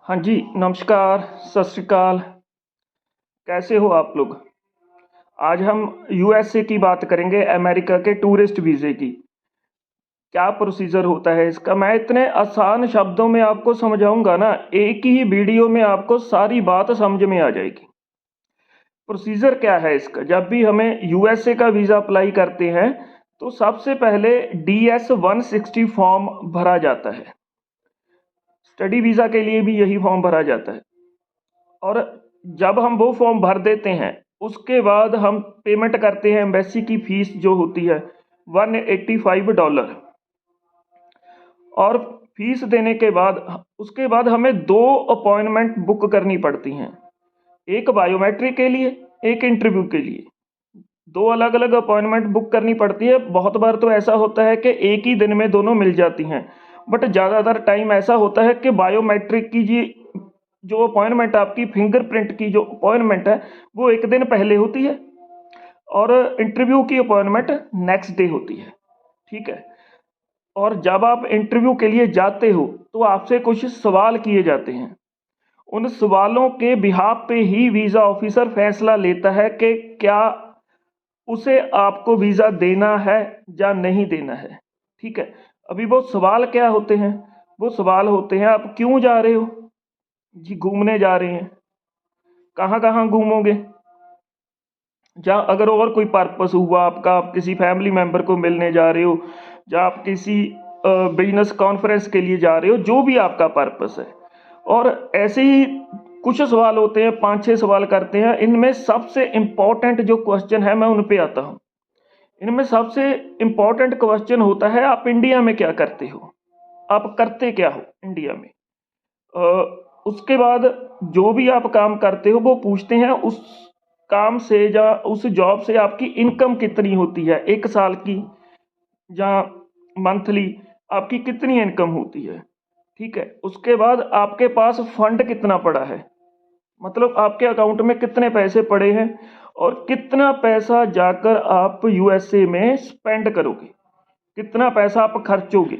हाँ जी, नमस्कार, सत श्री अकाल। कैसे हो आप लोग? आज हम यूएसए की बात करेंगे, अमेरिका के टूरिस्ट वीज़े की। क्या प्रोसीजर होता है इसका? मैं इतने आसान शब्दों में आपको समझाऊंगा ना, एक ही वीडियो में आपको सारी बात समझ में आ जाएगी। प्रोसीजर क्या है इसका? जब भी हमें यूएसए का वीज़ा अप्लाई करते हैं, तो सबसे पहले DS-160 फॉर्म भरा जाता है। स्टडी वीज़ा के लिए भी यही फॉर्म भरा जाता है। और जब हम वो फॉर्म भर देते हैं, उसके बाद हम पेमेंट करते हैं। एम्बेसी की फ़ीस जो होती है $185। और फीस देने के बाद उसके बाद हमें दो अपॉइंटमेंट बुक करनी पड़ती हैं, एक बायोमेट्रिक के लिए, एक इंटरव्यू के लिए। दो अलग अलग अपॉइंटमेंट बुक करनी पड़ती है। बहुत बार तो ऐसा होता है कि एक ही दिन में दोनों मिल जाती हैं, बट ज़्यादातर टाइम ऐसा होता है कि बायोमेट्रिक की जी जो अपॉइंटमेंट, आपकी फिंगरप्रिंट की जो अपॉइंटमेंट है, वो एक दिन पहले होती है और इंटरव्यू की अपॉइंटमेंट नेक्स्ट डे होती है। ठीक है। और जब आप इंटरव्यू के लिए जाते हो तो आपसे कुछ सवाल किए जाते हैं। उन सवालों के बिहाफ पे ही वीज़ा ऑफिसर फैसला लेता है कि क्या उसे आपको वीज़ा देना है या नहीं देना है। ठीक है। अभी वो सवाल क्या होते हैं? वो सवाल होते हैं, आप क्यों जा रहे हो? जी, घूमने जा रहे हैं। कहाँ कहाँ घूमोगे? या अगर और कोई पर्पस हुआ आपका, आप किसी फैमिली मेम्बर को मिलने जा रहे हो, या आप किसी बिजनेस कॉन्फ्रेंस के लिए जा रहे हो, जो भी आपका पर्पस है। और ऐसे ही कुछ सवाल होते हैं, 5-6 सवाल करते हैं। इनमें सबसे इम्पोर्टेंट जो क्वेश्चन है, मैं उन पे आता हूँ। इनमें सबसे इम्पोर्टेंट क्वेश्चन होता है, आप इंडिया में क्या करते हो? आप करते क्या हो इंडिया में? उसके बाद जो भी आप काम करते हो वो पूछते हैं, उस काम से या उस जॉब से आपकी इनकम कितनी होती है, एक साल की या मंथली आपकी कितनी इनकम होती है। ठीक है। उसके बाद आपके पास फंड कितना पड़ा है, मतलब आपके अकाउंट में कितने पैसे पड़े हैं, और कितना पैसा जाकर आप यूएसए में स्पेंड करोगे, कितना पैसा आप खर्चोगे।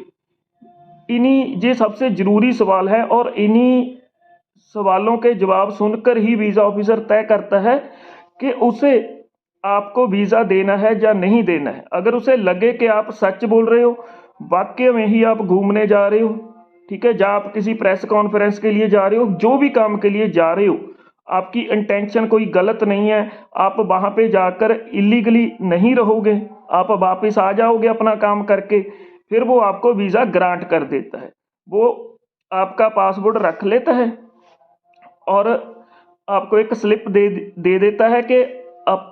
इन्हीं ये सबसे ज़रूरी सवाल है, और इन्हीं सवालों के जवाब सुनकर ही वीज़ा ऑफिसर तय करता है कि उसे आपको वीज़ा देना है या नहीं देना है। अगर उसे लगे कि आप सच बोल रहे हो, वाकई में ही आप घूमने जा रहे हो, ठीक है, जहाँ आप किसी प्रेस कॉन्फ्रेंस के लिए जा रहे हो, जो भी काम के लिए जा रहे हो, आपकी इंटेंशन कोई गलत नहीं है, आप वहाँ पे जाकर इलीगली नहीं रहोगे, आप वापस आ जाओगे अपना काम करके, फिर वो आपको वीज़ा ग्रांट कर देता है। वो आपका पासपोर्ट रख लेता है और आपको एक स्लिप दे देता है कि आप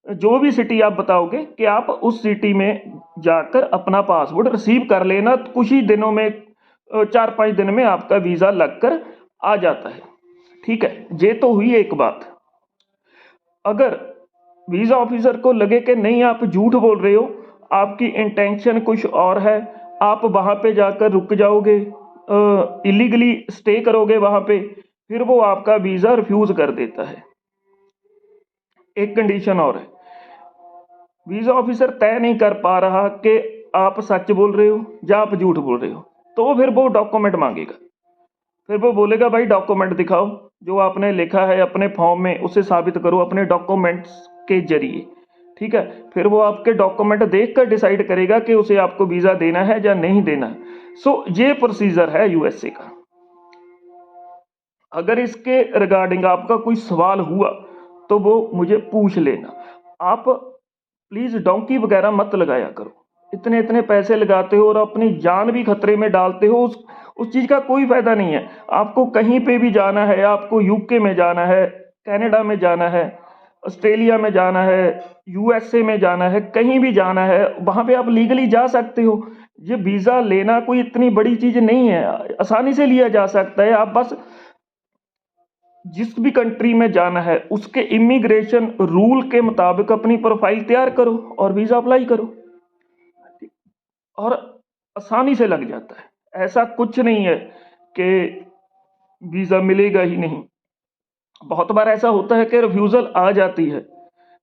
जो भी सिटी आप बताओगे कि आप उस सिटी में जाकर अपना पासपोर्ट रिसीव कर लेना। कुछ ही दिनों में, 4-5 दिन में आपका वीज़ा लगकर आ जाता है। ठीक है। ये तो हुई एक बात। अगर वीज़ा ऑफिसर को लगे कि नहीं, आप झूठ बोल रहे हो, आपकी इंटेंशन कुछ और है, आप वहाँ पे जाकर रुक जाओगे, इलीगली स्टे करोगे वहाँ पे, फिर वो आपका वीज़ा रिफ्यूज़ कर देता है। एक कंडीशन और है, वीज़ा ऑफिसर तय नहीं कर पा रहा कि आप सच बोल रहे हो या आप झूठ बोल रहे हो, तो फिर वो डॉक्यूमेंट मांगेगा। फिर वो बोलेगा, भाई डॉक्यूमेंट दिखाओ, जो आपने लिखा है अपने फॉर्म में उसे साबित करो अपने डॉक्यूमेंट्स के जरिए। ठीक है। फिर वो आपके डॉक्यूमेंट देखकर डिसाइड करेगा कि उसे आपको वीज़ा देना है या नहीं देना है। सो ये प्रोसीजर है यूएसए का। अगर इसके रिगार्डिंग आपका कोई सवाल हुआ तो वो मुझे पूछ लेना। आप प्लीज़ डोंकी वगैरह मत लगाया करो। इतने इतने पैसे लगाते हो और अपनी जान भी खतरे में डालते हो, उस चीज़ का कोई फ़ायदा नहीं है। आपको कहीं पे भी जाना है, आपको यूके में जाना है, कनाडा में जाना है, ऑस्ट्रेलिया में जाना है, यूएसए में जाना है, कहीं भी जाना है, वहाँ पे आप लीगली जा सकते हो। ये वीज़ा लेना कोई इतनी बड़ी चीज़ नहीं है, आसानी से लिया जा सकता है। आप बस जिस भी कंट्री में जाना है उसके इमिग्रेशन रूल के मुताबिक अपनी प्रोफाइल तैयार करो और वीज़ा अप्लाई करो, और आसानी से लग जाता है। ऐसा कुछ नहीं है कि वीज़ा मिलेगा ही नहीं। बहुत बार ऐसा होता है कि रिफ्यूज़ल आ जाती है,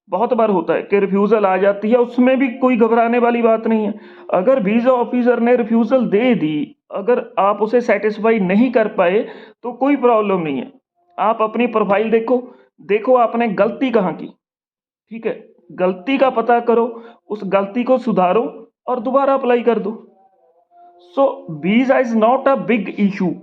बहुत बार होता है कि रिफ्यूज़ल आ जाती है, उसमें भी कोई घबराने वाली बात नहीं है। अगर वीज़ा ऑफिसर ने रिफ्यूज़ल दे दी, अगर आप उसे सेटिस्फाई नहीं कर पाए तो कोई प्रॉब्लम नहीं है। आप अपनी प्रोफाइल देखो, देखो आपने गलती कहाँ की, ठीक है? गलती का पता करो, उस गलती को सुधारो और दोबारा अप्लाई कर दो। So visa is not a big issue.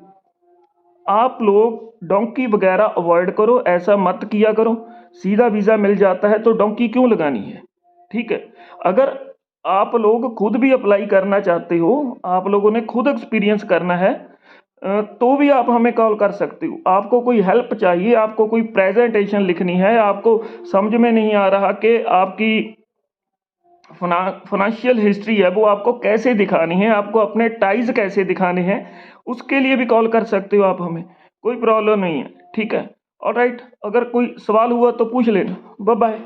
आप लोग डोंकी वगैरह अवॉइड करो, ऐसा मत किया करो। सीधा वीज़ा मिल जाता है तो डोंकी क्यों लगानी है, ठीक है? अगर आप लोग खुद भी अप्लाई करना चाहते हो, आप लोगों ने खुद एक्सपीरियंस करना है, तो भी आप हमें कॉल कर सकते हो। आपको कोई हेल्प चाहिए, आपको कोई प्रेजेंटेशन लिखनी है, आपको समझ में नहीं आ रहा कि आपकी फाइनेंशियल हिस्ट्री है वो आपको कैसे दिखानी है, आपको अपने टाइज कैसे दिखाने हैं, उसके लिए भी कॉल कर सकते हो आप हमें, कोई प्रॉब्लम नहीं है, ठीक है? ऑलराइट, अगर कोई सवाल हुआ तो पूछ लेना। Bye bye.